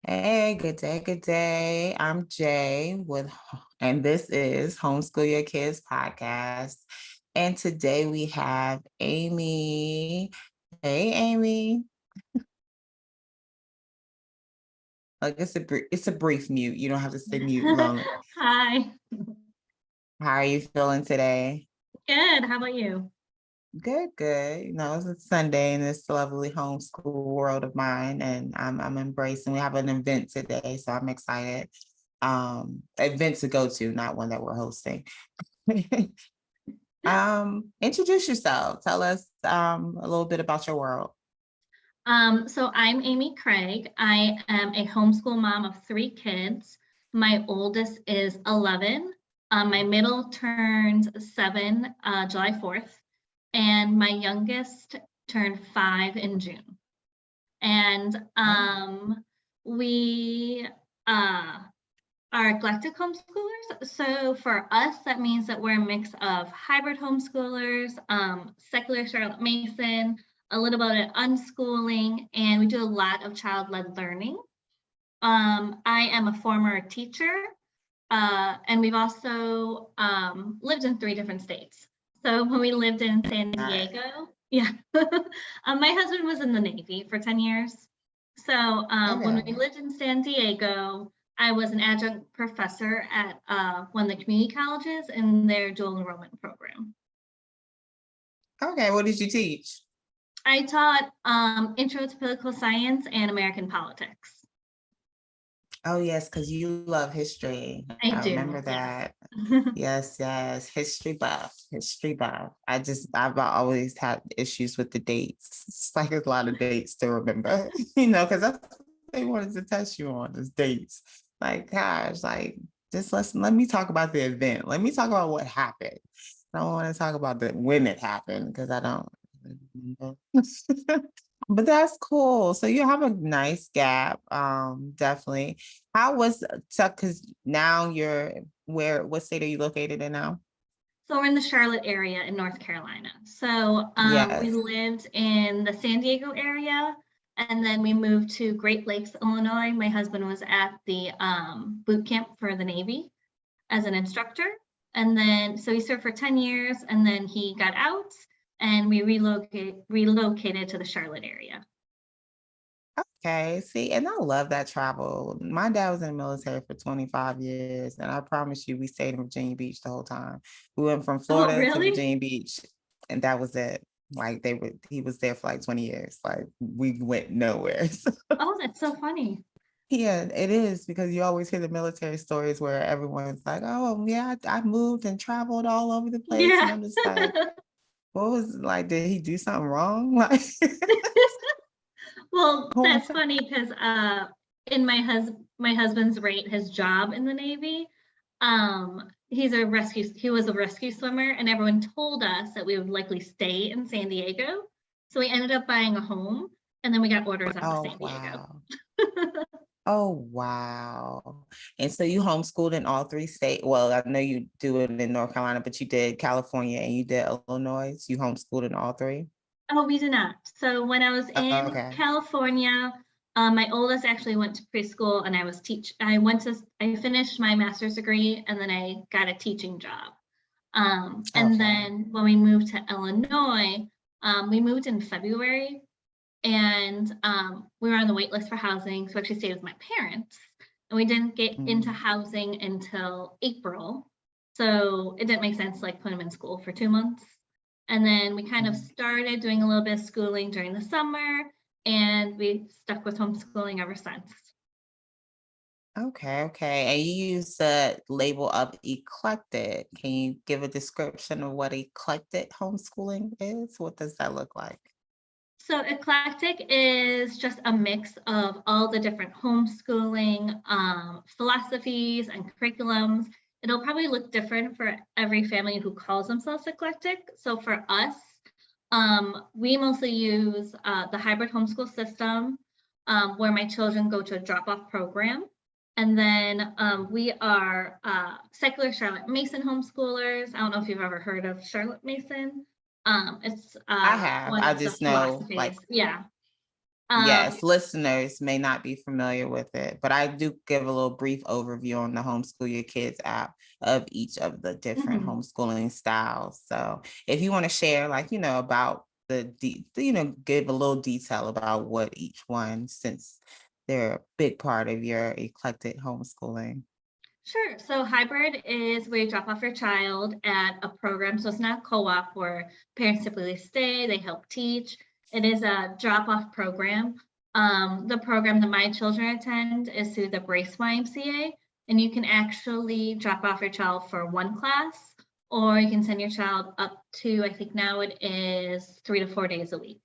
Hey, good day, good day. I'm Jay and this is Homeschool Your Kids podcast. And today we have Amy. Hey, Amy. Like it's a brief mute. You don't have to stay mute long. Hi. How are you feeling today? Good. How about you? Good, good. It's a Sunday in this lovely homeschool world of mine, and I'm embracing. We have an event today, so I'm excited. Event to go to, not one that we're hosting. Introduce yourself. Tell us a little bit about your world. So I'm Amy Craig. I am a homeschool mom of 3 kids. My oldest is 11. My middle turns 7 July 4th, and my youngest turned 5 in June. And we are eclectic homeschoolers. So for us, that means that we're a mix of hybrid homeschoolers, secular Charlotte Mason, a little bit of unschooling, and we do a lot of child-led learning. I am a former teacher, and we've also lived in 3 different states. So when we lived in San Diego, my husband was in the Navy for 10 years. So when we lived in San Diego, I was an adjunct professor at one of the community colleges in their dual enrollment program. Okay, what did you teach? I taught Intro to Political Science and American Politics. Oh, yes, because you love history. I do. Remember that. Yes, history buff. I've always had issues with the dates. It's like a lot of dates to remember, because that's what they wanted to test you on, is dates. Like, gosh, like, just let me talk about the event. Let me talk about what happened. I don't want to talk about when it happened because I don't remember. But that's cool. So you have a nice gap. Definitely. How was so because now what state are you located in now? So we're in the Charlotte area in North Carolina. So we Yes. lived in the San Diego area, and then we moved to Great Lakes, Illinois. My husband was at the boot camp for the Navy as an instructor. And then, so he served for 10 years, and then he got out, and we relocated to the Charlotte area. Okay. See, and I love that travel. My dad was in the military for 25 years, and I promise you, we stayed in Virginia Beach the whole time. We went from Oh, Florida to really? Virginia Beach, and that was it. Like he was there for like 20 years. Like we went nowhere. Oh, that's so funny. Yeah, it is, because you always hear the military stories where everyone's like, "Oh, yeah, I moved and traveled all over the place," and Yeah. I'm just like, "What was like? Did he do something wrong?" Like, Well, oh, that's funny because in my husband's his job in the Navy, he was a rescue swimmer, and everyone told us that we would likely stay in San Diego. So we ended up buying a home, and then we got orders out of oh San Diego. wow, oh wow. And so you homeschooled in all 3 states. Well, I know you do it in North Carolina, but you did California and you did Illinois. You homeschooled in all 3. Oh, we do not. So when I was in Okay. California, my oldest actually went to preschool, and I finished my master's degree, and then I got a teaching job. And Okay. then when we moved to Illinois, we moved in February, and we were on the wait list for housing. So I actually stayed with my parents, and we didn't get into Mhm. housing until April. So it didn't make sense to put them in school for 2 months. And then we kind of Mhm. started doing a little bit of schooling during the summer, and we stuck with homeschooling ever since. Okay, okay. And you use the label of eclectic. Can you give a description of what eclectic homeschooling is? What does that look like? So eclectic is just a mix of all the different homeschooling philosophies and curriculums. It'll probably look different for every family who calls themselves eclectic. So for us, we mostly use the hybrid homeschool system, where my children go to a drop-off program. And then we are secular Charlotte Mason homeschoolers. I don't know if you've ever heard of Charlotte Mason. It's I have. one I of the just know, like, philosophies. Yeah. Um, Yes, listeners may not be familiar with it, but I do give a little brief overview on the Homeschool Your Kids app of each of the different mhm. homeschooling styles. So if you want to share, like, about give a little detail about what each one, since they're a big part of your eclectic homeschooling. Sure. So hybrid is where you drop off your child at a program. So it's not a co-op where parents typically stay, they help teach. It is a drop-off program. The program that my children attend is through the Brace YMCA, and you can actually drop off your child for one class, or you can send your child up to, I think now it is 3 to 4 days a week.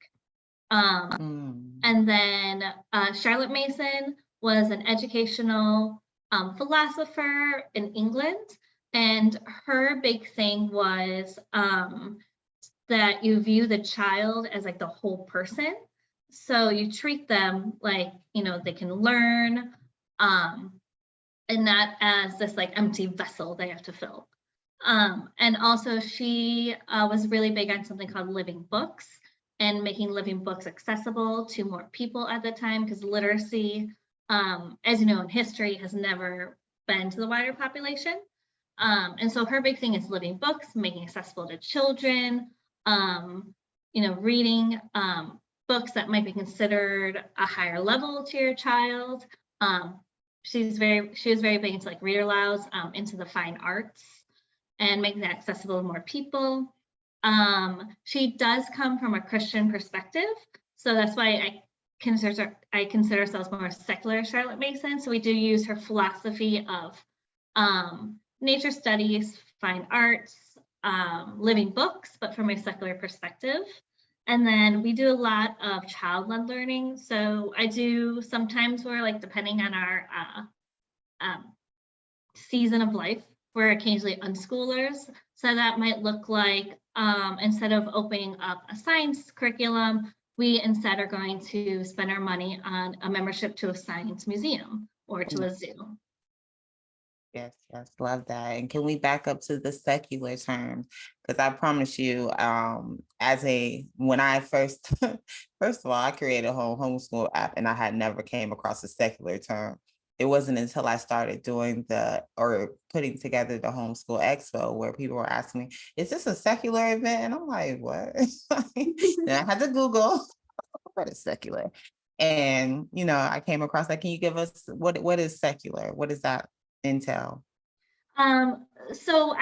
Um, Mm. and then Charlotte Mason was an educational philosopher in England. And her big thing was that you view the child as like the whole person. So you treat them like, they can learn, and not as this like empty vessel they have to fill. And also, she was really big on something called living books and making living books accessible to more people at the time, because literacy, as you know, in history, has never been to the wider population. And so her big thing is living books, making accessible to children, reading books that might be considered a higher level to your child. Um, she was very big into like reader louds, into the fine arts and making that accessible to more people. She does come from a Christian perspective, so that's why I consider ourselves more secular Charlotte Mason. So we do use her philosophy of nature studies, fine arts, living books, but from a secular perspective. And then we do a lot of child-led learning. So I do sometimes where, like, depending on our season of life, we're occasionally unschoolers. So that might look like instead of opening up a science curriculum, we instead are going to spend our money on a membership to a science museum or to a zoo. Yes, yes, love that. And can we back up to the secular terms? Because I promise you, when I first, first of all, I created a home homeschool app and I had never came across a secular term. It wasn't until I started putting together the homeschool expo where people were asking me, is this a secular event? And I'm like, what? Then I had to Google what is secular. And I came across that. Can you give us what is secular? What does that entail? So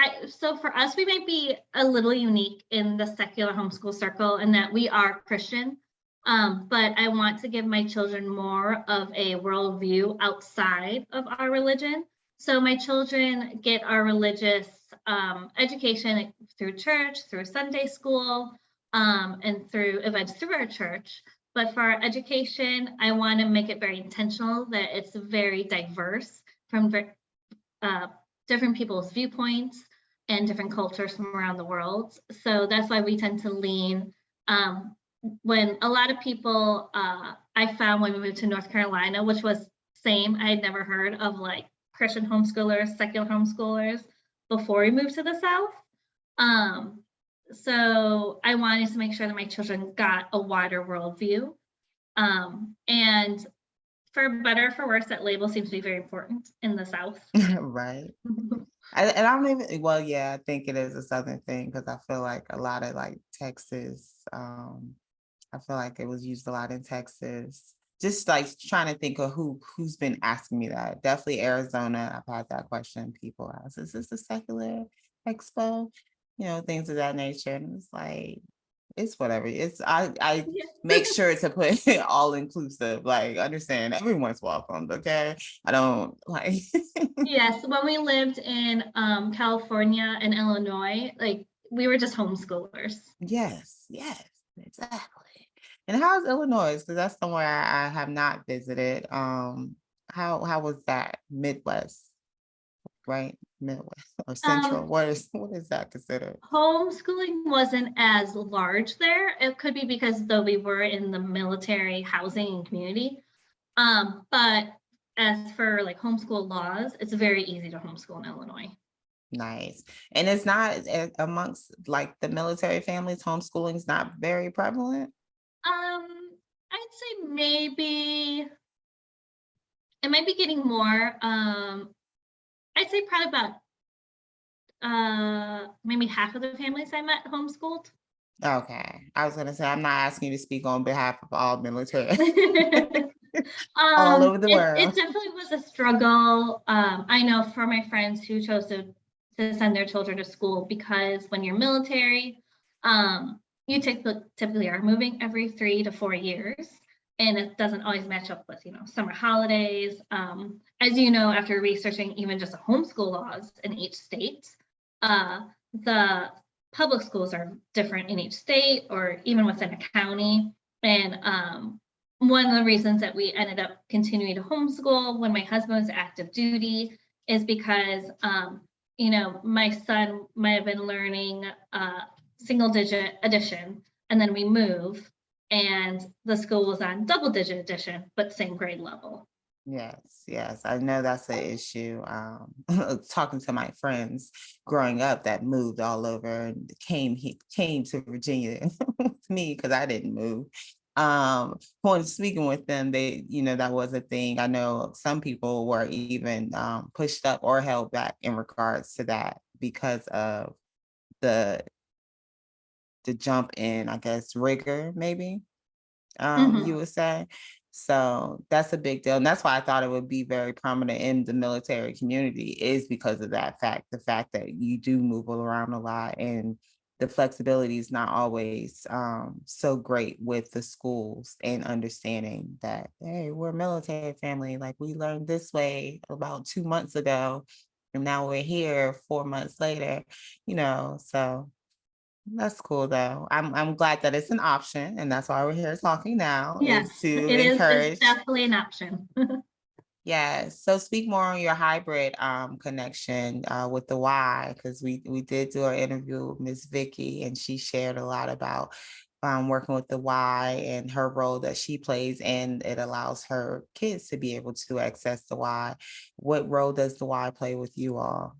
for us, we might be a little unique in the secular homeschool circle in that we are Christian. But I want to give my children more of a worldview outside of our religion. So my children get our religious education through church, through Sunday school, and through events through our church. But for our education, I want to make it very intentional that it's very diverse from different people's viewpoints and different cultures from around the world. So that's why we tend to lean when a lot of people I found when we moved to North Carolina, which was same, I had never heard of like Christian homeschoolers, secular homeschoolers before we moved to the South. So I wanted to make sure that my children got a wider worldview. And for better or for worse, that label seems to be very important in the South. Right. And I don't even, well, yeah, I think it is a Southern thing because I feel like a lot of like Texas, I feel like it was used a lot in Texas. Just like trying to think of who's been asking me that. Definitely Arizona. I've had that question. People ask, is this a secular expo? Things of that nature. And it's like, it's whatever. I Yeah. make sure to put it all inclusive, like understand everyone's welcomed. Okay. I don't like Yes, when we lived in California and Illinois, like we were just homeschoolers. yes, yes, exactly. And how's Illinois? Because that's somewhere I have not visited. How was that? Midwest, right? Midwest or Central? Um, What is that considered? Homeschooling wasn't as large there. It could be because though we were in the military housing and community. But as for like homeschool laws, it's very easy to homeschool in Illinois. Nice. And it's not amongst like the military families, homeschooling's not very prevalent. Um, I say maybe it might be getting more. I'd say probably about maybe half of the families I met homeschooled. Okay. I was gonna say, I'm not asking you to speak on behalf of all military all over the It world. definitely was a struggle. I know for my friends who chose to send their children to school, because when you're military, you typically are moving every 3 to 4 years, and it doesn't always match up with, summer holidays. As you know, after researching even just the homeschool laws in each state, the public schools are different in each state or even within a county. And one of the reasons that we ended up continuing to homeschool when my husband was active duty is because, my son might have been learning single digit addition, and then we move, and the school was on double digit addition, but same grade level. Yes, yes, I know that's an issue. Talking to my friends growing up that moved all over and came to Virginia with me because I didn't move. When speaking with them, they, that was a thing. I know some people were even pushed up or held back in regards to that because of the jump in, I guess, rigor, maybe you would say. So that's a big deal. And that's why I thought it would be very prominent in the military community, is because of that fact, the fact that you do move around a lot and the flexibility is not always so great with the schools, and understanding that, hey, we're a military family. Like, we learned this way about 2 months ago, and now we're here 4 months later, so that's cool though. I'm glad that it's an option, and that's why we're here talking now, Yes, is to it is. It's encourage. definitely an option. Yes. So speak more on your hybrid connection with the Y, because we did do an interview with Miss Vicky, and she shared a lot about working with the Y and her role that she plays, and it allows her kids to be able to access the Y. What role does the Y play with you all?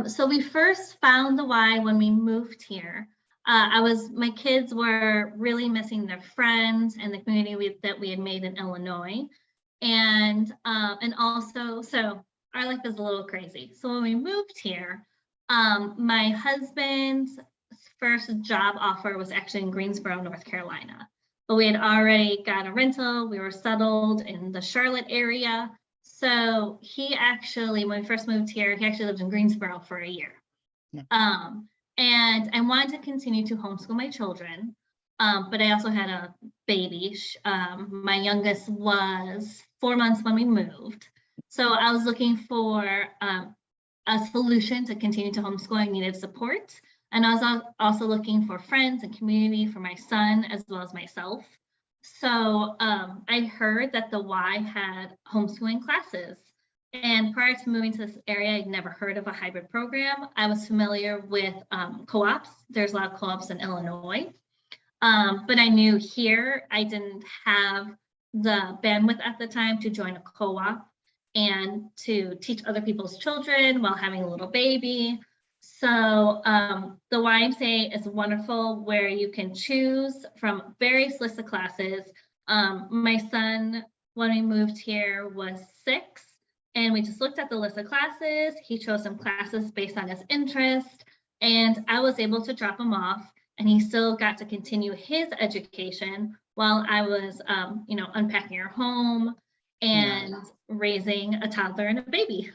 So we first found the Y when we moved here. My kids were really missing their friends and the community that we had made in Illinois. And also, so our life is a little crazy. So when we moved here, my husband's first job offer was actually in Greensboro, North Carolina. But we had already got a rental. We were settled in the Charlotte area. So he actually, when we first moved here, he actually lived in Greensboro for a year. Yeah. And I wanted to continue to homeschool my children, but I also had a baby. My youngest was 4 months when we moved. So I was looking for a solution to continue to homeschool. I needed support. And I was also looking for friends and community for my son as well as myself. So I heard that the Y had homeschooling classes. And prior to moving to this area, I'd never heard of a hybrid program. I was familiar with co-ops. There's a lot of co-ops in Illinois. But I knew here I didn't have the bandwidth at the time to join a co-op and to teach other people's children while having a little baby. So the YMCA is wonderful, where you can choose from various lists of classes. My son, when we moved here, was 6, and we just looked at the list of classes. He chose some classes based on his interest, and I was able to drop him off, and he still got to continue his education while I was, unpacking our home and raising a toddler and a baby.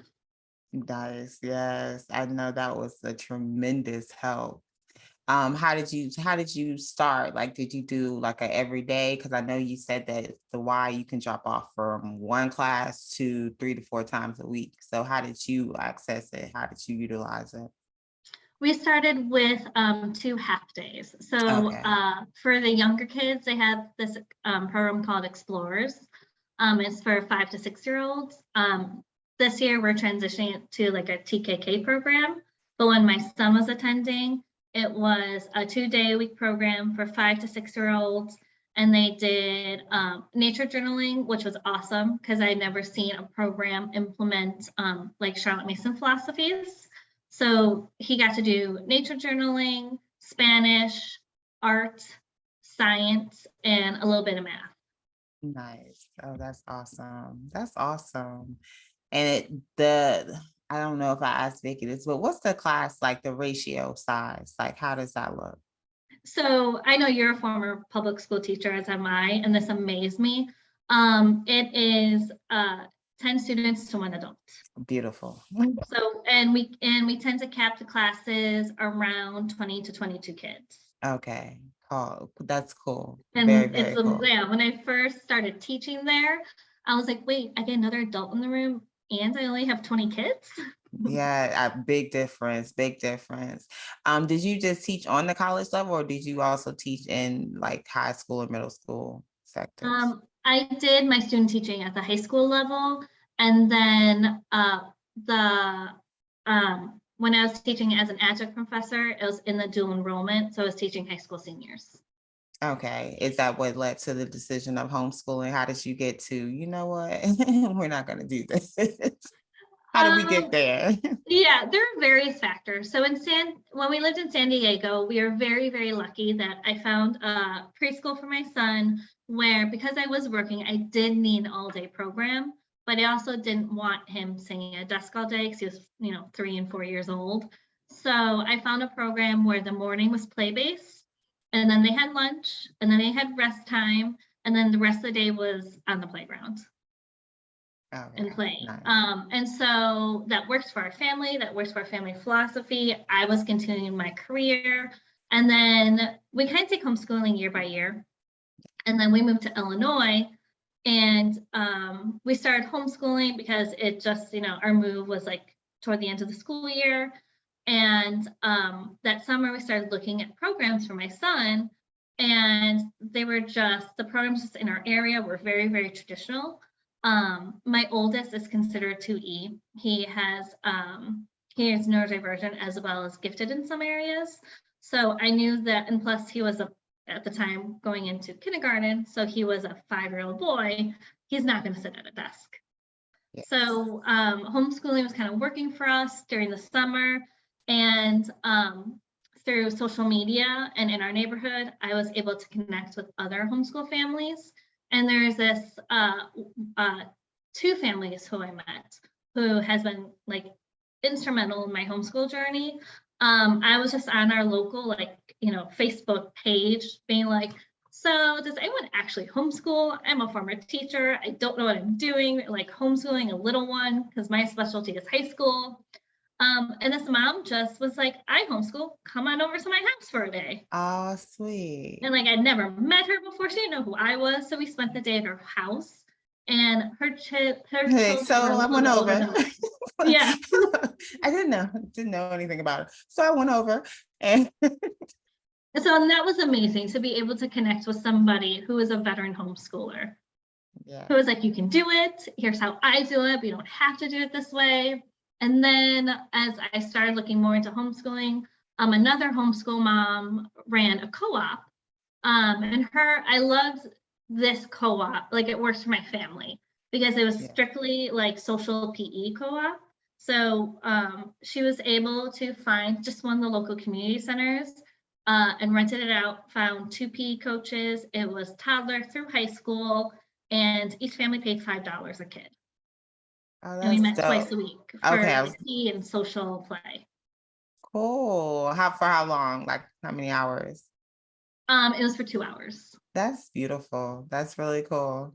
Nice. Yes. I know that was a tremendous help. How did you start? Like, did you do like a everyday? Because I know you said that the Y you can drop off from one class to 3 to 4 times a week. So how did you access it? How did you utilize it? We started with 2 half days. So Okay. for the younger kids, they have this program called Explorers. It's for 5 to 6-year-olds. This year, we're transitioning it to like a TKK program. But when my son was attending, it was a 2-day-a-week program for 5 to 6-year-olds. And they did nature journaling, which was awesome because I'd never seen a program implement like Charlotte Mason philosophies. So he got to do nature journaling, Spanish, art, science, and a little bit of math. Nice. Oh, that's awesome. That's awesome. And I don't know if I asked Vicky this, but what's the class like, the ratio size? Like, how does that look? So I know you're a former public school teacher, as am I, and this amazed me. It is 10 students to 1 adult. Beautiful. So, and we tend to cap the classes around 20 to 22 kids. Okay. Oh, that's cool. Very, And it's, very cool. yeah, when I first started teaching there, I was like, wait, I get another adult in the room and I only have 20 kids? Yeah, a big difference, big difference. Did you just teach on the college level, or did you also teach in like high school or middle school sectors? I did my student teaching at the high school level, and then the when I was teaching as an adjunct professor, it was in the dual enrollment, so I was teaching high school seniors. Okay. Is that what led to the decision of homeschooling? How did you get to, you know what, we're not going to do this? How did we get Um, there? Yeah, there are various factors. So when we lived in San Diego, we are very, very lucky that I found a preschool for my son where, because I was working, I did need an all-day program, but I also didn't want him sitting at a desk all day because he was, 3 and 4 years old. So I found a program where the morning was play-based, and then they had lunch, and then they had rest time, and then the rest of the day was on the playground and Okay, playing. nice. And so that works for our family, that works for our family philosophy. I was continuing my career. And then we kind of take homeschooling year by year. And then we moved to Illinois and we started homeschooling because it just, our move was like toward the end of the school year. And that summer we started looking at programs for my son. And the programs just in our area were very, very traditional. My oldest is considered 2E. He has neurodivergent as well as gifted in some areas. So I knew that, and plus he was at the time going into kindergarten, so he was a 5-year-old boy. He's not going to sit at a desk. Yes. So homeschooling was kind of working for us during the summer, and through social media and in our neighborhood, I was able to connect with other homeschool families. And there's this 2 families who I met who has been like instrumental in my homeschool journey. I was just on our local Facebook page being like, so does anyone actually homeschool? I'm a former teacher. I don't know what I'm doing, like homeschooling a little one because my specialty is high school. And this mom just was like, I homeschool, come on over to my house for a day. Oh, sweet. And like I'd never met her before. She didn't know who I was. So we spent the day at her house. And her Hey, children so were a I little went bit older over. than mine. Yeah. I didn't know anything about it. So I went over and And so that was amazing to be able to connect with somebody who is a veteran homeschooler. yeah. Who was like, you can do it. Here's how I do it. But you don't have to do it this way. And then as I started looking more into homeschooling, another homeschool mom ran a co-op. And I loved this co-op. Like it works for my family because it was strictly like social PE co-op. So she was able to find just one of the local community centers and rented it out, found 2 PE coaches. It was toddler through high school, and each family paid $5 a kid. Oh, And we that's met twice dope. a week for Okay, like PE and social play. cool. For how long? Like how many hours? It was for 2 hours. That's beautiful. That's really cool.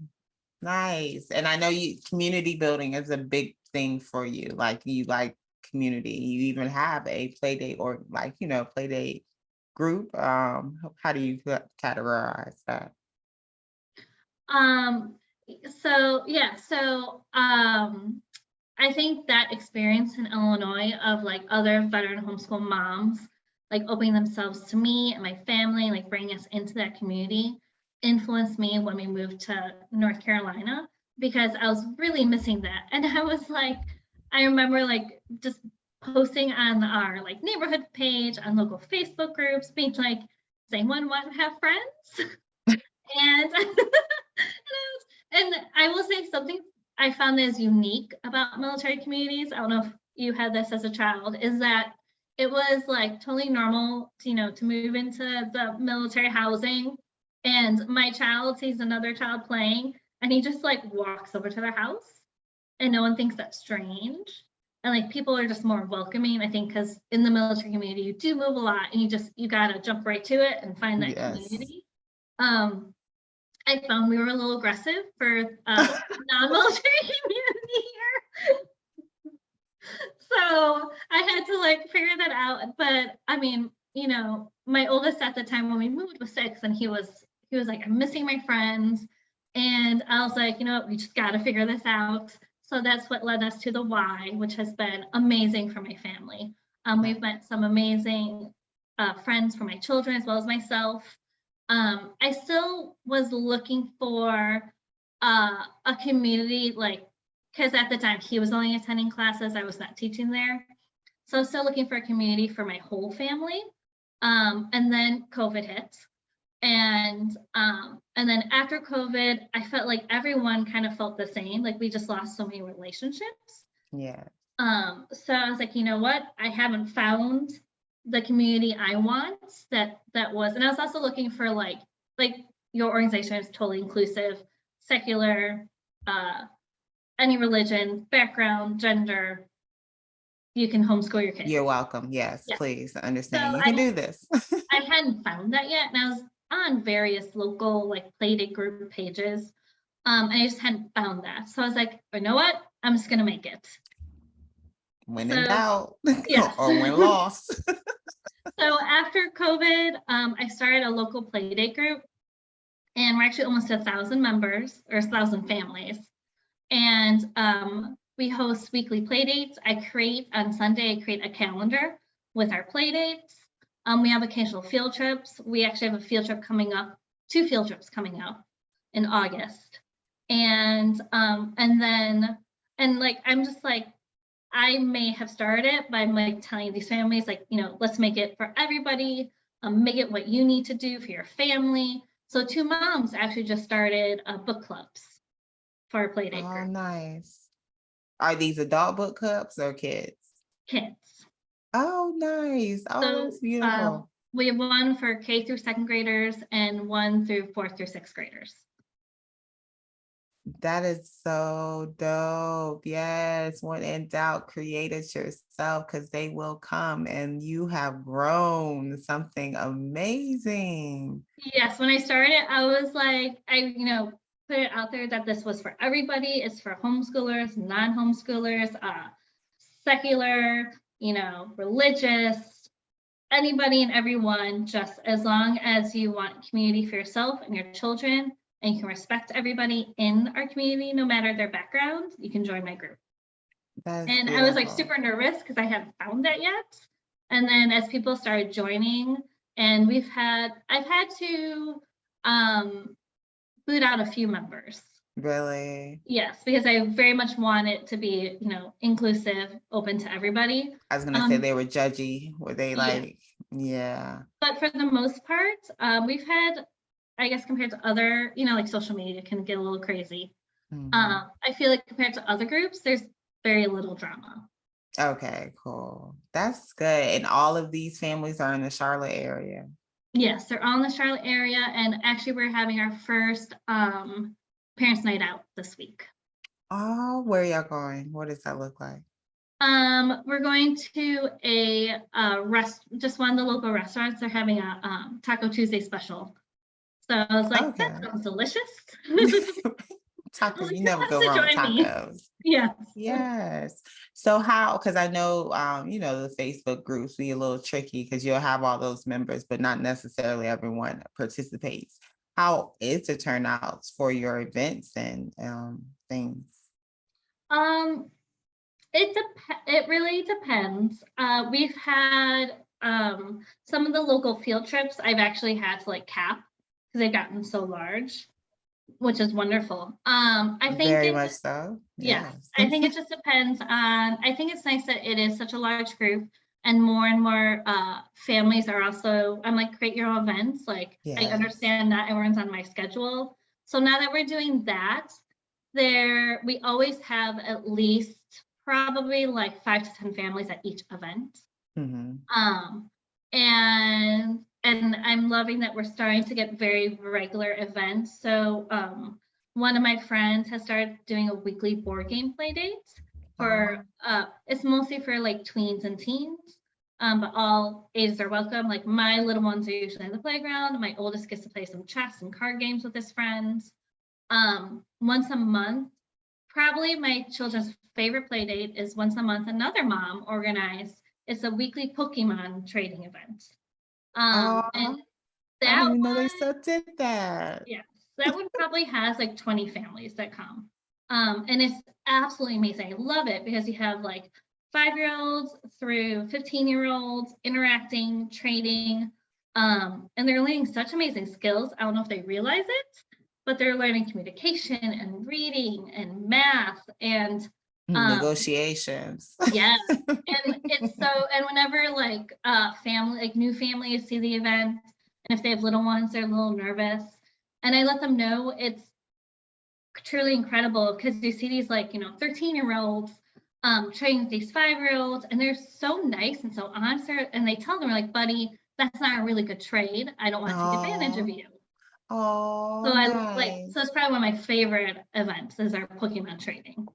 Nice. And I know community building is a big thing for you. Like you like community. You even have a play date or play date group. How do you categorize that? I think that experience in Illinois of like other veteran homeschool moms, like opening themselves to me and my family, like bringing us into that community, influenced me when we moved to North Carolina because I was really missing that. And I remember like just posting on our like neighborhood page on local Facebook groups, being like, does anyone want to have friends? And and I will say something I found that is unique about military communities. I don't know if you had this as a child, is that it was like totally normal, to move into the military housing And my child sees another child playing, and he just like walks over to their house, and no one thinks that's strange. And like people are just more welcoming, I think, because in the military community, you do move a lot, and you gotta jump right to it and find that Yes. community. I found we were a little aggressive for non-military community here. So I had to like figure that out. But I mean, you know, my oldest at the time when we moved was 6, and he was like, I'm missing my friends. And I was like, you know what, we just got to figure this out. So that's what led us to the Y, which has been amazing for my family. We've met some amazing friends for my children as well as myself. I still was looking for a community, like, because at the time he was only attending classes, I was not teaching there. So I was still looking for a community for my whole family. And then COVID hit. And then after COVID, I felt like everyone kind of felt the same. Like we just lost so many relationships. Yeah. So I was like, you know what? I haven't found the community I want that was, and I was also looking for like your organization is totally inclusive, secular, any religion, background, gender. You can homeschool your kids. You're welcome. Yes, Yeah. please understand. So You can do this. I hadn't found that yet, and I was on various local like Playdate group pages, and I just hadn't found that. So I was like, you know what? I'm just gonna make it. When in So doubt, yes. or when lost. So after COVID, I started a local Playdate group, and we're actually almost 1,000 members or 1,000 families. And we host weekly playdates. On Sunday, I create a calendar with our playdates. We have occasional field trips. We actually have a field trip coming up, 2 field trips coming up in August. And like, I'm just like, I may have started it, but I'm like telling these families, like, you know, let's make it for everybody. Make it what you need to do for your family. So 2 moms actually just started book clubs for a Playdate Oh, group. nice. Are these adult book clubs or kids? Kids. Oh, nice. Oh, that's beautiful. We have one for K through 2nd graders and one through 4th through 6th graders. That is so dope. Yes. When in doubt, create it yourself because they will come and you have grown something amazing. Yes, when I started, I was like, put it out there that this was for everybody. It's for homeschoolers, non-homeschoolers, secular, religious, anybody and everyone, just as long as you want community for yourself and your children, and you can respect everybody in our community, no matter their background, you can join my group. And beautiful. I was like super nervous because I hadn't found that yet. And then as people started joining, and I've had to boot out a few members. Really? Yes, because I very much want it to be, inclusive, open to everybody. I was gonna say they were judgy. Were they like, yeah. But for the most part, we've had, I guess compared to other, like social media can get a little crazy. Mm-hmm. I feel like compared to other groups, there's very little drama. Okay, cool. That's good. And all of these families are in the Charlotte area. Yes, they're all in the Charlotte area. And actually we're having our first parents' night out this week. Oh, where are y'all going? What does that look like? We're going to just one of the local restaurants. They're having a Taco Tuesday special. So I was like, that sounds delicious. Tacos, you never go wrong with tacos. Yes. Yes. So how, because I know, the Facebook groups be a little tricky because you'll have all those members, but not necessarily everyone participates. How is the turnouts for your events and things? It really depends. We've had some of the local field trips I've actually had to like cap because they've gotten so large, which is wonderful. I think very much so. Yes. I think it just depends on, I think it's nice that it is such a large group and more families are also, I'm like, create your own events. Like, yes. I understand not everyone's on my schedule. So now that we're doing that, we always have at least probably like 5 to 10 families at each event. Mm-hmm. And and I'm loving that we're starting to get very regular events. So one of my friends has started doing a weekly board game play dates for it's mostly for like tweens and teens. But all ages are welcome. Like my little ones are usually in the playground. My oldest gets to play some chess and card games with his friends. Once a month, probably my children's favorite play date is once a month another mom organized. It's a weekly Pokemon trading event. And Oh, I that didn't even know they one, still did that. yes, that one probably has like 20 families that come. And it's absolutely amazing. I love it because you have like 5-year-olds through 15-year-olds interacting, trading, and they're learning such amazing skills. I don't know if they realize it, but they're learning communication and reading and math and Negotiations. yeah. And it's so, and whenever like family, like new families see the event, and if they have little ones, they're a little nervous. And I let them know it's truly incredible because you see these like, 13-year-olds training with these 5-year-olds, and they're so nice and so honest. And they tell them, like, buddy, that's not a really good trade. I don't want to take advantage of you. Oh, So so nice. it's probably one of my favorite events is our Pokemon trading.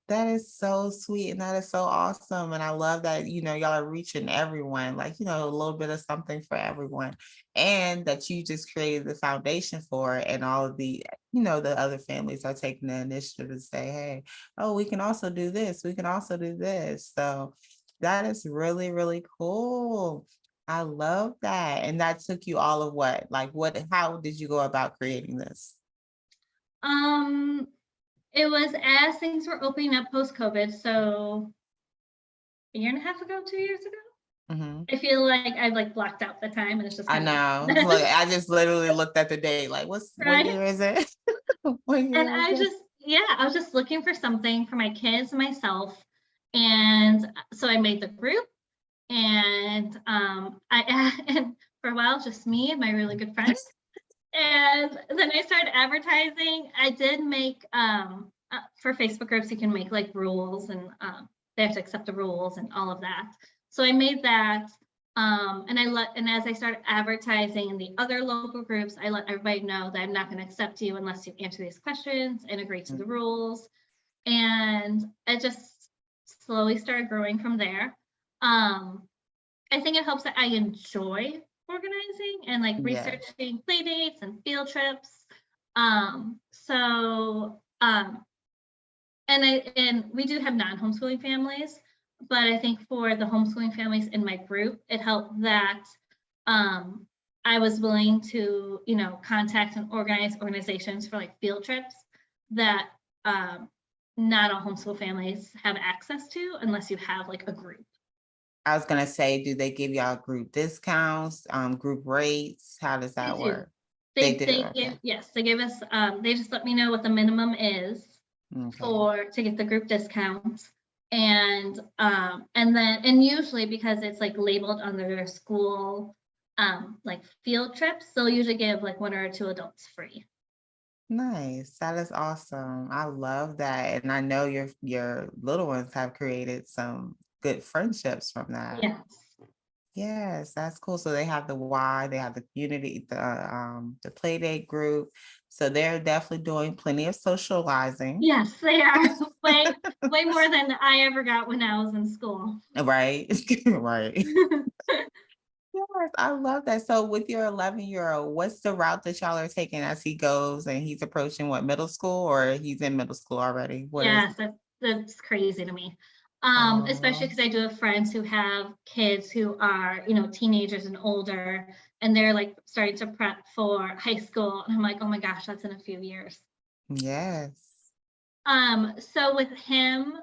That is so sweet and that is so awesome. And I love that, y'all are reaching everyone, like, a little bit of something for everyone. And that you just created the foundation for it. And all of the other families are taking the initiative to say, hey, oh, we can also do this. We can also do this. So that is really, really cool. I love that. And that took you all of what? Like how did you go about creating this? Um, It was as things were opening up post-COVID, so a year and a half ago, 2 years ago. Mhm. I feel like I've like blocked out the time and it's just I kind know. of Look, I just literally looked at the date, like, what right. year is it? What And year is it? I was just looking for something for my kids and myself. And so I made the group and and for a while, just me and my really good friend. And then I started advertising. I did make for Facebook groups, you can make like rules and they have to accept the rules and all of that. So I made that. And as I started advertising in the other local groups, I let everybody know that I'm not going to accept you unless you answer these questions and agree to the rules. And it just slowly started growing from there. I think it helps that I enjoy organizing and like Yeah. researching play dates and field trips. So and we do have non-homeschooling families, but I think for the homeschooling families in my group, it helped that I was willing to, contact and organize organizations for like field trips that not all homeschool families have access to unless you have like a group. I was gonna say, do they give y'all group discounts, group rates? How does They that do. work? They do, They okay. give, yes, they give us, they just let me know what the minimum is Okay. to get the group discounts. And usually because it's like labeled under their school, like field trips, they'll usually give like 1 or 2 adults free. Nice. That is awesome. I love that. And I know your little ones have created some good friendships from that. Yes. Yes, that's cool. So they have the Y, they have the community, the play date group. So they're definitely doing plenty of socializing. Yes, they are way more than I ever got when I was in school. Right. Right. Yes, I love that. So with your 11-year-old, what's the route that y'all are taking as he goes and he's approaching what, middle school, or he's in middle school already? What is Yes, that's crazy to me. Especially Oh, because I do have friends who have kids who are, teenagers and older, and they're like starting to prep for high school. And I'm like, oh my gosh, that's in a few years. yes. So with him,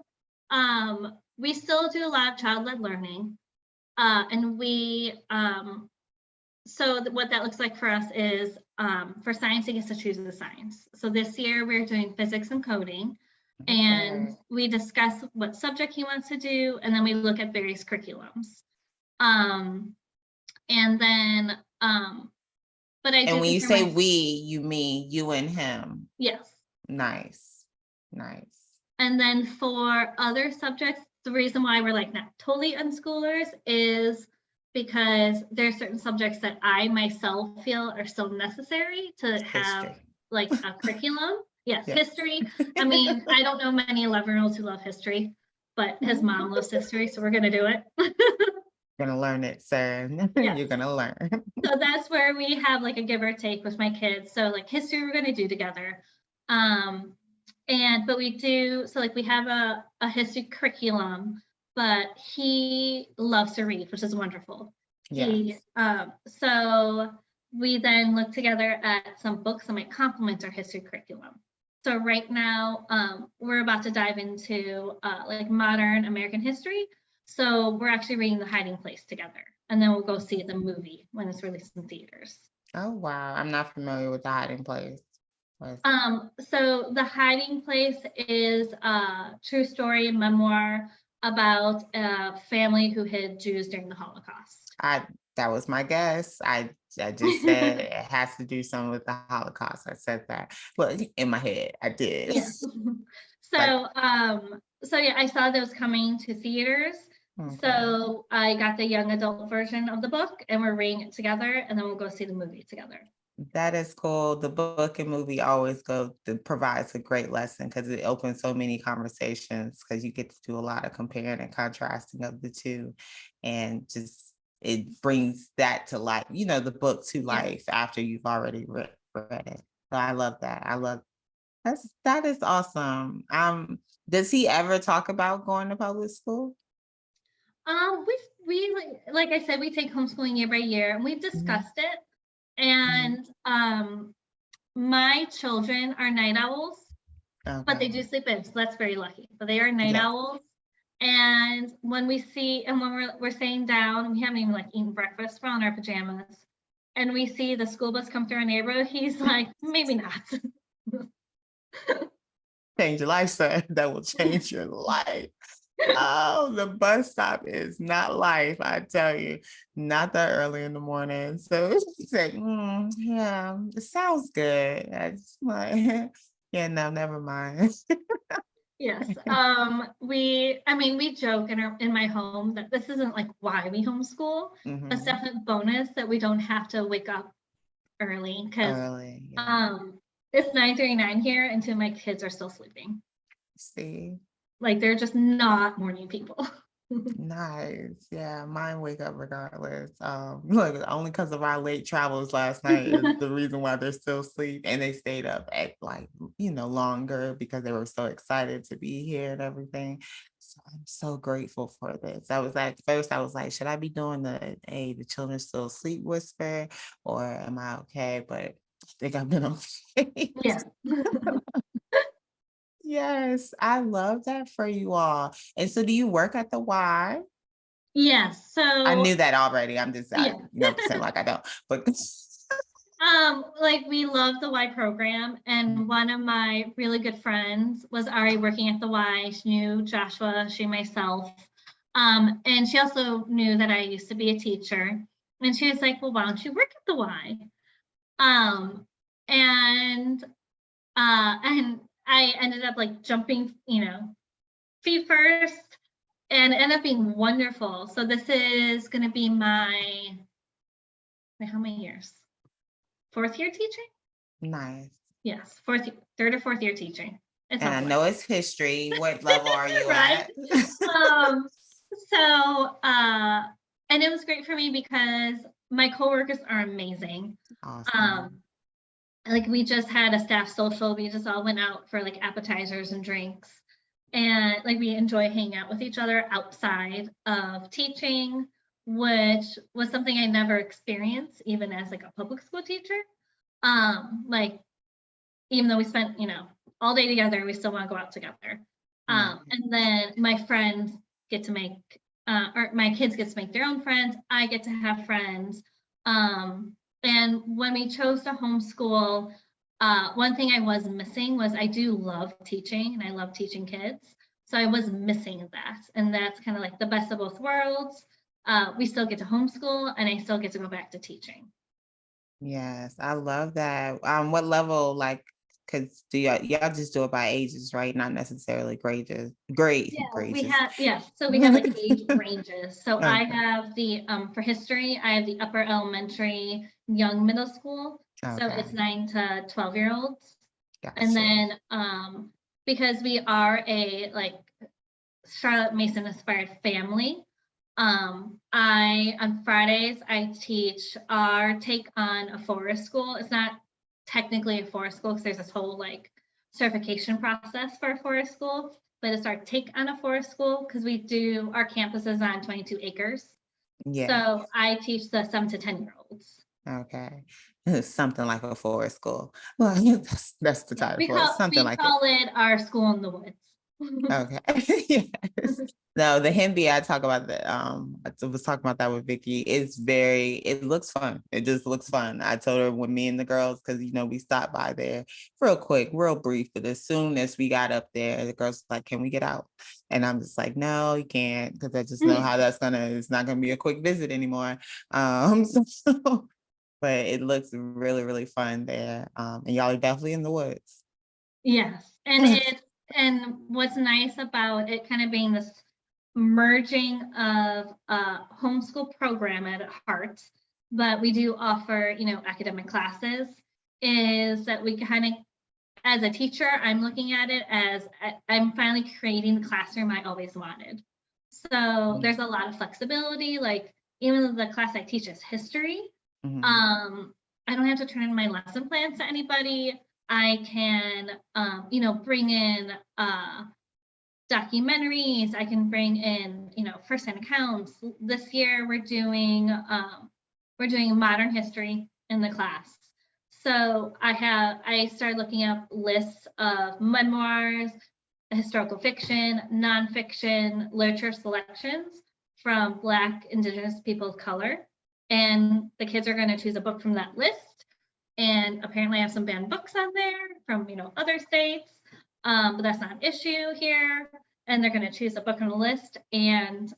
we still do a lot of child-led learning. And what that looks like for us is for science, he gets to choose the science. So this year we're doing physics and coding, and Okay. we discuss what subject he wants to do, and then we look at various curriculums. Um, and then, but I And do when think you for say my, we, you mean you and him. yes. Nice. Nice. And then for other subjects, the reason why we're like not totally unschoolers is because there are certain subjects that I myself feel are so necessary to have History. like a curriculum. Yes, Yeah. history. I mean, I don't know many 11-year-olds who love history, but his mom loves history, so we're going to do it. Gonna learn it, sir. Yes. You're gonna learn. So that's where we have like a give or take with my kids. So like history we're going to do together. But we do, so like we have a history curriculum, but he loves to read, which is wonderful. Yes. So we then look together at some books that might complement our history curriculum. So right now, we're about to dive into like modern American history. So we're actually reading The Hiding Place together, and then we'll go see the movie when it's released in theaters. Oh wow, I'm not familiar with The Hiding Place. So The Hiding Place is a true story memoir about a family who hid Jews during the Holocaust. That was my guess. I just said it has to do something with the Holocaust. I said that. Well, in my head, I did. Yeah. So yeah, I saw those coming to theaters. Okay. So I got the young adult version of the book, and we're reading it together, and then we'll go see the movie together. That is cool. The book and movie always provides a great lesson because it opens so many conversations because you get to do a lot of comparing and contrasting of the two, and just it brings that to life, the book to life after you've already read it. So I love that. That is awesome. Does he ever talk about going to public school? We like I said, we take homeschooling year by year, and we've discussed it. And my children are night owls, but they do sleep in, so that's very lucky. But they are night owls. And when we're sitting down, we haven't even like eaten breakfast, we're on our pajamas, and we see the school bus come through our neighborhood, he's like, maybe not. Change your life, sir. That will change your life. Oh, the bus stop is not life, I tell you. Not that early in the morning. So he said, yeah, it sounds good. I just like, yeah, no, never mind. Yes. We joke in my home that this isn't like why we homeschool. It's definitely a bonus that we don't have to wake up early because it's 9:39 here and two of my kids are still sleeping. See, like they're just not morning people. Nice. Yeah, mine wake up regardless. Look, only because of our late travels last night is the reason why they're still asleep, and they stayed up at longer because they were so excited to be here and everything. So I'm so grateful for this. I was like, first I was like, should I be doing the children still asleep whisper, or am I okay? But I think I've been okay. Yeah. Yes, I love that for you all. And so do you work at the Y? Yes. So I knew that already. I'm just Yeah. saying like I don't, but like we love the Y program, and one of my really good friends was already working at the Y. She knew Joshua, she myself. And she also knew that I used to be a teacher. And she was like, well, why don't you work at the Y? And I ended up like jumping, feet first, and it ended up being wonderful. So this is going to be how many years? 4th year teaching? Nice. Yes, 3rd or 4th year teaching. And I know it's history. What level are you right? at? And it was great for me because my coworkers are amazing. Awesome. Like we just had a staff social. We just all went out for like appetizers and drinks, and like we enjoy hanging out with each other outside of teaching, which was something I never experienced even as like a public school teacher. Like even though we spent all day together, we still want to go out together. And then my friends get to make or my kids get to make their own friends. I get to have friends. And when we chose to homeschool, one thing I was missing was I do love teaching and I love teaching kids. So I was missing that. And that's kind of like the best of both worlds. We still get to homeschool and I still get to go back to teaching. Yes, I love that. What level, like Because do y'all just do it by ages, right? Not necessarily grades. So we have like age ranges. So I Okay. have for history, I have the upper elementary, young middle school. So it's Okay. 9 to 12-year-olds. And Gotcha. then because we are a like Charlotte Mason inspired family, I on Fridays I teach our take on a forest school. It's not technically a forest school because there's this whole like certification process for a forest school, but it's our take on a forest school because our campus is on 22 acres. Yeah. So I teach the 7 to 10-year-olds. Okay. Something like a forest school. Well, that's the Yeah, title we for it. call Something we like it. call it our school in the woods. Okay. Yes. No, the Hindi I talk about that. I was talking about that with Vicky. It looks fun. It just looks fun. I told her when me and the girls, because we stopped by there real quick, real brief, but as soon as we got up there, the girls were like, can we get out? And I'm just like, no, you can't, because I just know how it's not gonna be a quick visit anymore. So, but it looks really, really fun there. And y'all are definitely in the woods. Yes, and what's nice about it kind of being this merging of a homeschool program at heart, but we do offer, academic classes, is that we kind of, as a teacher, I'm looking at it as I'm finally creating the classroom I always wanted. So there's a lot of flexibility, like even though the class I teach is history, Mhm. I don't have to turn in my lesson plans to anybody. I can, bring in documentaries. I can bring in, firsthand accounts. This year we're doing modern history in the class. So I started looking up lists of memoirs, historical fiction, nonfiction, literature selections from Black, Indigenous people of color. And the kids are going to choose a book from that list. And apparently I have some banned books on there from, other states. But that's not an issue here. And they're going to choose a book from the list and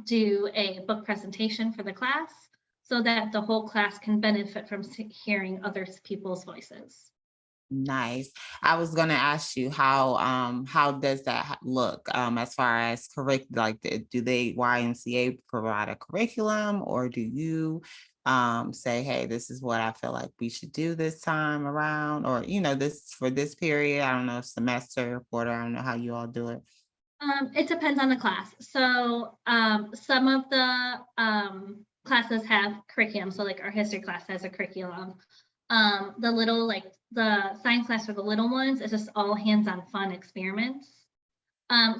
do a book presentation for the class so that the whole class can benefit from hearing other people's voices. Nice. I was gonna ask you how does that look as far as do they YMCA provide a curriculum, or do you say, hey, this is what I feel like we should do this time around, or this for this period? I don't know, semester, quarter, I don't know how you all do it. It depends on the class. So some of the classes have curriculum. So like our history class has a curriculum. The science class for the little ones is just all hands-on fun experiments.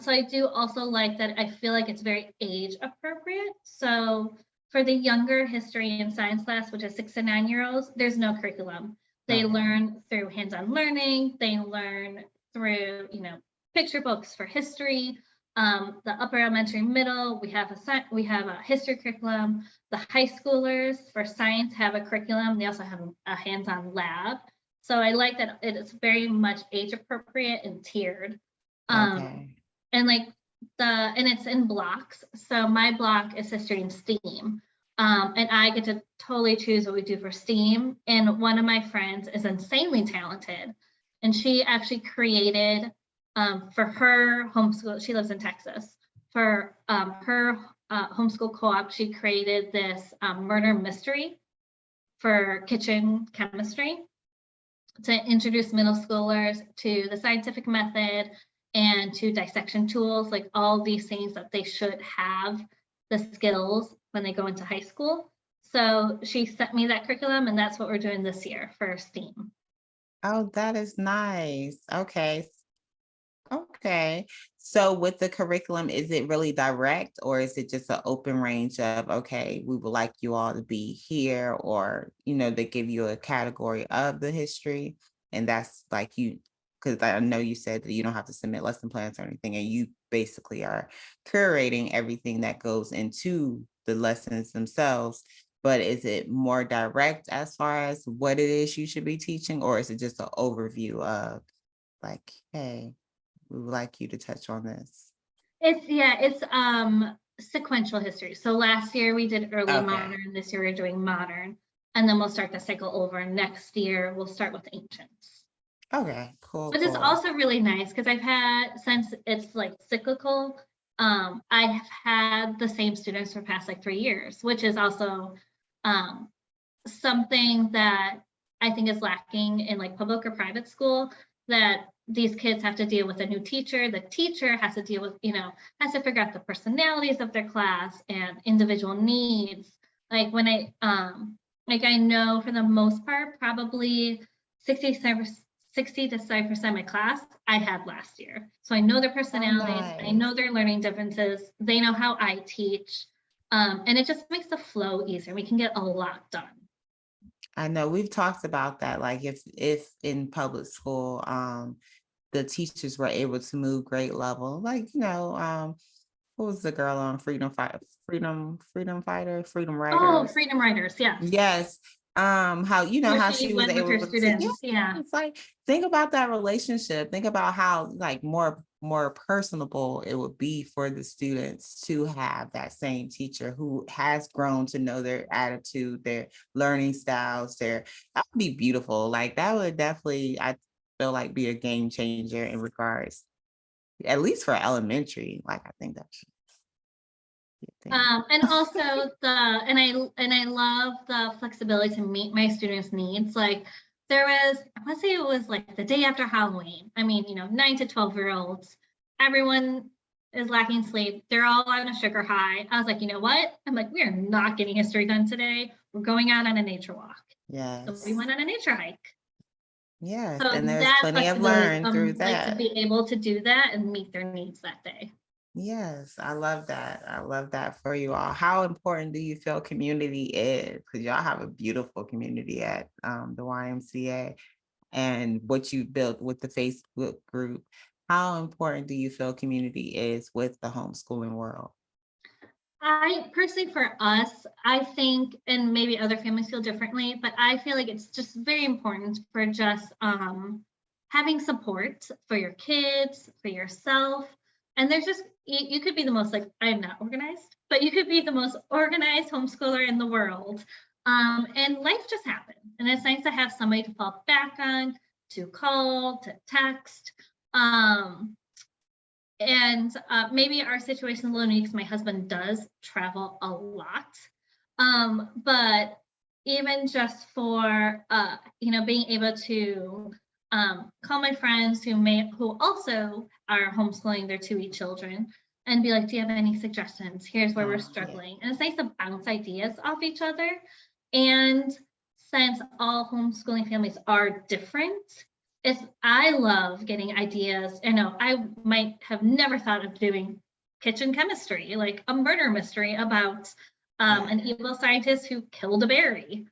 So I do also like that. I feel like it's very age appropriate. So for the younger history and science class, which is 6 to 9-year-olds, there's no curriculum. They Okay. learn through hands-on learning. They learn through, picture books for history. The upper elementary, middle, we have a history curriculum. The high schoolers for science have a curriculum. They also have a hands-on lab. So I like that it is very much age appropriate and tiered. Okay. And it's in blocks. So my block is history and STEAM. And I get to totally choose what we do for STEAM. And one of my friends is insanely talented. And she actually created for her homeschool, she lives in Texas. For her homeschool co-op, she created this murder mystery for kitchen chemistry to introduce middle schoolers to the scientific method and to dissection tools, like all these things that they should have the skills when they go into high school. So she sent me that curriculum, and that's what we're doing this year for STEAM. Oh, that is nice. Okay. Okay. So with the curriculum, is it really direct, or is it just an open range of, okay, we would like you all to be here, or, they give you a category of the history, and that's like because I know you said that you don't have to submit lesson plans or anything, and you basically are curating everything that goes into the lessons themselves. But is it more direct as far as what it is you should be teaching, or is it just an overview of like, hey, we would like you to touch on this? It's sequential history. So last year we did early Okay. modern, this year we're doing modern, and then we'll start the cycle over. Next year we'll start with ancients. Okay, cool, Which is cool. also really nice because I've had, since it's like cyclical, I have had the same students for the past like 3 years, which is also um, something that I think is lacking in like public or private school, that these kids have to deal with a new teacher. The teacher has to deal with, has to figure out the personalities of their class and individual needs. Like when like I know for the most part, probably 60 to 70% of my class I had last year. So I know their Oh, personalities, I nice. know their learning differences, they know how I teach. And it just makes the flow easier. We can get a lot done. I know we've talked about that. Like if in public school, the teachers were able to move grade level, like, what was the girl on Freedom Fighter, Freedom Oh, Writers? freedom writers, yes. Yes. How Where how she she was went with her able to, yeah, students, yeah. it's like, think about that relationship. Think about how like more personable it would be for the students to have that same teacher who has grown to know their attitude, their learning styles, that would be beautiful. Like that would definitely, I feel like, be a game changer in regards, at least for elementary. Like I think that should be a thing. And also I love the flexibility to meet my students' needs. Like there was, I want to say it was like the day after Halloween. I mean, 9 to 12-year-olds, everyone is lacking sleep. They're all on a sugar high. I was like, you know what? I'm like, we are not getting history done today. We're going out on a nature walk. So we Yes. went on a nature hike. Yes. So And there's that plenty of flexibility, learn through like to that. be able to do that and meet their needs that day. Yes, I love that. I love that for you all. How important do you feel community is? Because y'all have a beautiful community at the YMCA, and what you built with the Facebook group. How important do you feel community is with the homeschooling world? I personally, for us, I think, and maybe other families feel differently, but I feel like it's just very important for just having support for your kids, for yourself. And there's just, you could be the most, like, I'm not organized, but you could be the most organized homeschooler in the world. And life just happens. And it's nice to have somebody to fall back on, to call, to text. And maybe our situation is a little unique because my husband does travel a lot. But even just for being able to call my friends who also are homeschooling their 2 children and be like, do you have any suggestions? Here's where we're Oh, yeah. struggling. And it's nice to bounce ideas off each other. And since all homeschooling families are different, I love getting ideas. I might have never thought of doing kitchen chemistry, like a murder mystery about Yeah. an evil scientist who killed a berry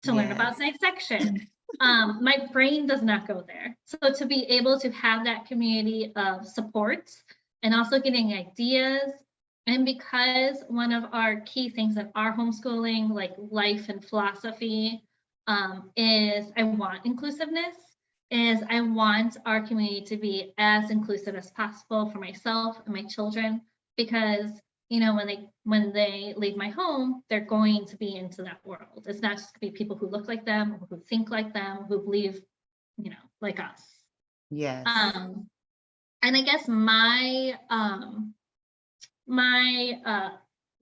to learn about Yes. dissection. My brain does not go there. So to be able to have that community of support and also getting ideas, and because one of our key things in our homeschooling, like life and philosophy, is I want inclusiveness, is I want our community to be as inclusive as possible for myself and my children, because when they leave my home, they're going to be into that world. It's not just going to be people who look like them, who think like them, who believe, like us. Yes. Um, and I guess my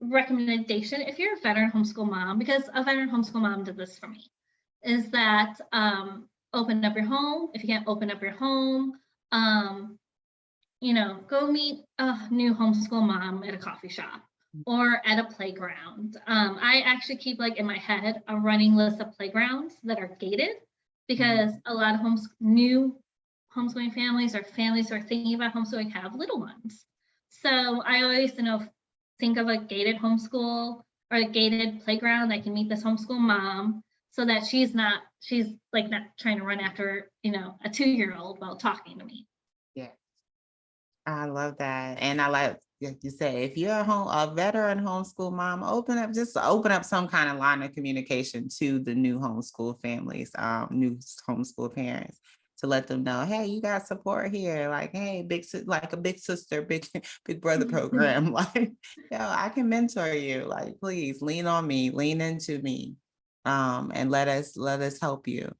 recommendation, if you're a veteran homeschool mom, because a veteran homeschool mom did this for me, is that open up your home. If you can't open up your home, go meet a new homeschool mom at a coffee shop or at a playground. I actually keep, like, in my head a running list of playgrounds that are gated, because a lot of new homeschooling families or families who are thinking about homeschooling have little ones. So I always think of a gated homeschool or a gated playground that can meet this homeschool mom, so that she's like not trying to run after a 2-year-old while talking to me. Yeah. I love that. And I like you say, if you're a veteran homeschool mom, open up some kind of line of communication to the new homeschool families, new homeschool parents, to let them know, hey, you got support here. Like, hey, like a big sister, big brother program. Like, I can mentor you. Like, please lean on me, lean into me, and let us help you.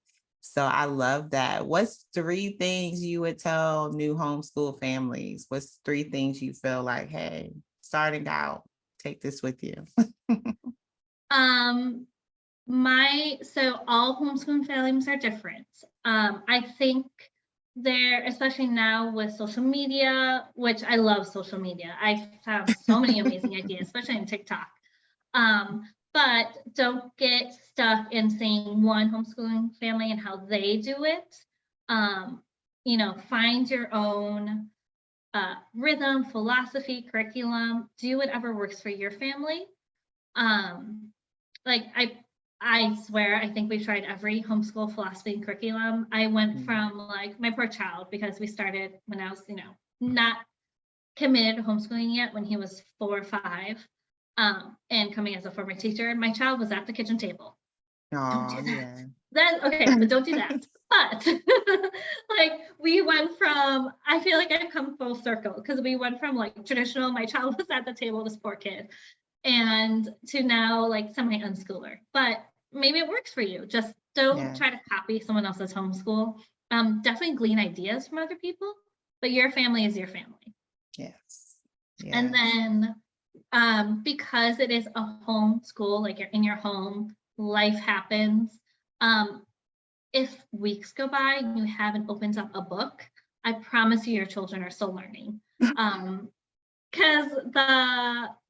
So I love that. What's 3 things you would tell new homeschool families? What's 3 things you feel like, hey, starting out, take this with you? Um, so all homeschooling families are different. I think there, especially now with social media, which I love social media. I found so many amazing ideas, especially on TikTok. But don't get stuck in seeing one homeschooling family and how they do it. Find your own rhythm, philosophy, curriculum, do whatever works for your family. Like I swear, I think we tried every homeschool philosophy and curriculum. I went from like my poor child, because we started when I was, not committed to homeschooling yet, when he was 4 or 5, and coming as a former teacher. My child was at the kitchen table. Don't Oh, do that. yeah. Then okay, but don't do that. But like we went from, I feel like I've come full circle, because we went from like traditional, my child was at the table, this poor kid, and to now like semi unschooler. But maybe it works for you. Just don't try to copy someone else's homeschool. Definitely glean ideas from other people, but your family is your family. Yes. And then because it is a home school, like you're in your home, life happens. If weeks go by and you haven't opened up a book, I promise you your children are still learning. Because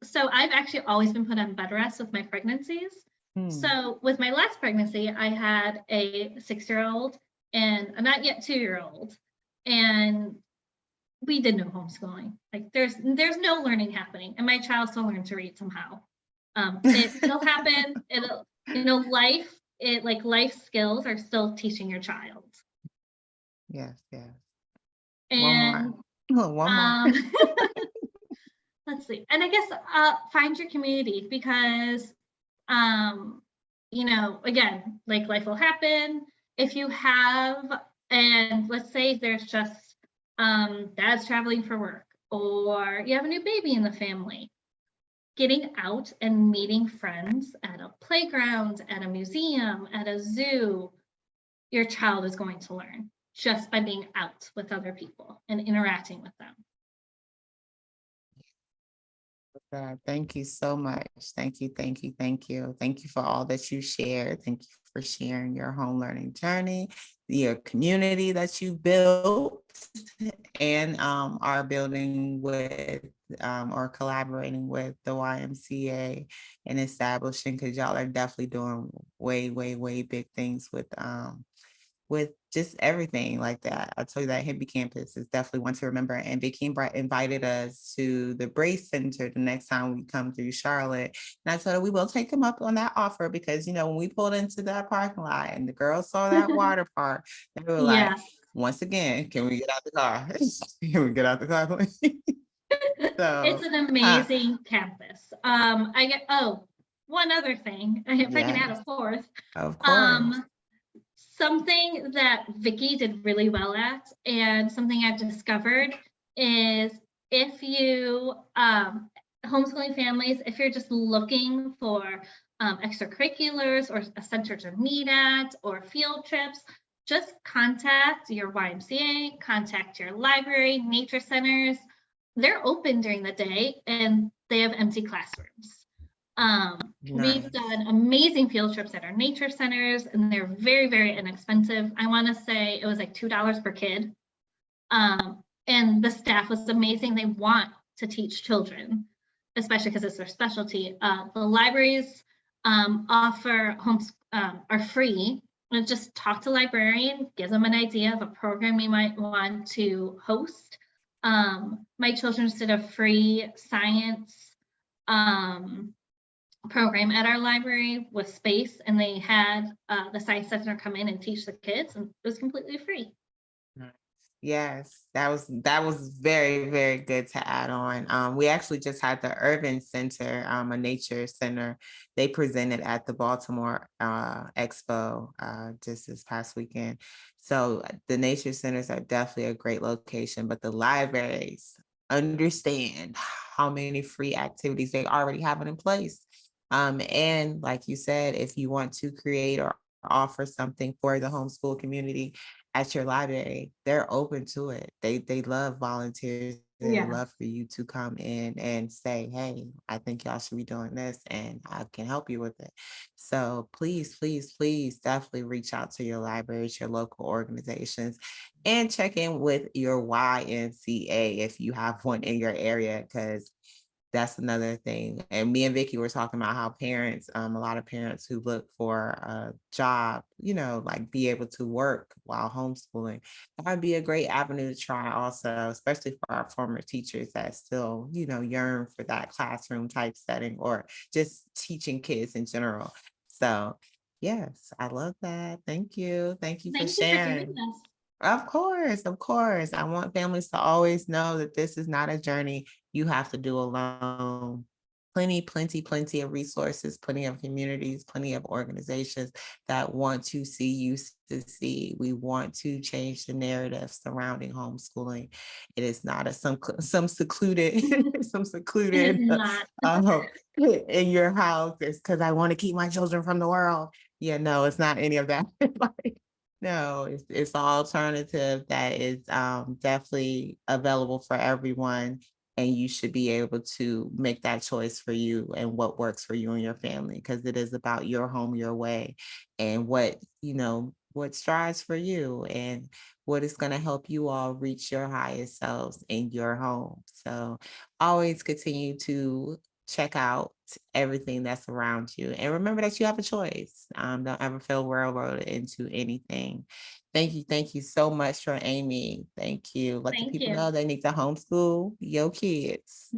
so I've actually always been put on bed rest with my pregnancies. So with my last pregnancy, I had a 6-year-old and a not yet 2-year-old, and we did no homeschooling. Like there's no learning happening, and my child still learned to read somehow. It'll happen. Life skills are still teaching your child. Yes. And one more. let's see. And I guess find your community, because again, like life will happen. If you have, and let's say there's just dad's traveling for work, or you have a new baby in the family, getting out and meeting friends at a playground, at a museum, at a zoo, your child is going to learn just by being out with other people and interacting with them. Thank you so much. Thank you. Thank you for all that you shared. Thank you for sharing your home learning journey, your community that you built and are building with or collaborating with the YMCA and establishing, because y'all are definitely doing way, way, way big things with just everything like that. I told you that Hippie Campus is definitely one to remember. And Vicky invited us to the Brace Center the next time we come through Charlotte. And I told her we will take them up on that offer, because, when we pulled into that parking lot and the girls saw that water park, they were like, once again, can we get out the car? Can we get out the car, please? So, it's an amazing campus. One other thing, if I can add a fourth. Of course. Something that Vicky did really well at, and something I've discovered, is if you homeschooling families, if you're just looking for extracurriculars or a center to meet at or field trips, just contact your YMCA, contact your library, nature centers. They're open during the day and they have empty classrooms. We've done amazing field trips at our nature centers, and they're very, very inexpensive. I want to say it was like $2 per kid. And the staff was amazing. They want to teach children, especially because it's their specialty. The libraries offer are free. And just talk to a librarian, give them an idea of a program you might want to host. My children did a free science program at our library with space, and they had the science center come in and teach the kids, and it was completely free. Yes, that was very, very good to add on. We actually just had the Urban Center, a nature center. They presented at the Baltimore Expo just this past weekend. So the nature centers are definitely a great location, but the libraries understand how many free activities they already have in place. And like you said, if you want to create or offer something for the homeschool community at your library, they're open to it. They love volunteers. They Yeah. love for you to come in and say, hey, I think y'all should be doing this and I can help you with it. So please, please, please definitely reach out to your libraries, your local organizations, and check in with your YMCA if you have one in your area, because that's another thing. And me and Vicky were talking about how parents, a lot of parents who look for a job, like be able to work while homeschooling. That would be a great avenue to try also, especially for our former teachers that still, yearn for that classroom type setting or just teaching kids in general. So yes, I love that. Thank you. Thank you for Thank you for doing sharing. this. Of course, of course. I want families to always know that this is not a journey you have to do alone. Plenty of resources, plenty of communities, plenty of organizations that want to see you succeed. We want to change the narrative surrounding homeschooling. It is not some secluded, some It is secluded not. in your house. It's because I want to keep my children from the world. Yeah, no, it's not any of that. No, it's an alternative that is definitely available for everyone, and you should be able to make that choice for you and what works for you and your family, because it is about your home, your way, and what strives for you and what is going to help you all reach your highest selves in your home. So always continue to check out everything that's around you. And remember that you have a choice. Don't ever feel railroaded into anything. Thank you so much for Amy. Thank you. Let the Thank people you. know they need to homeschool your kids.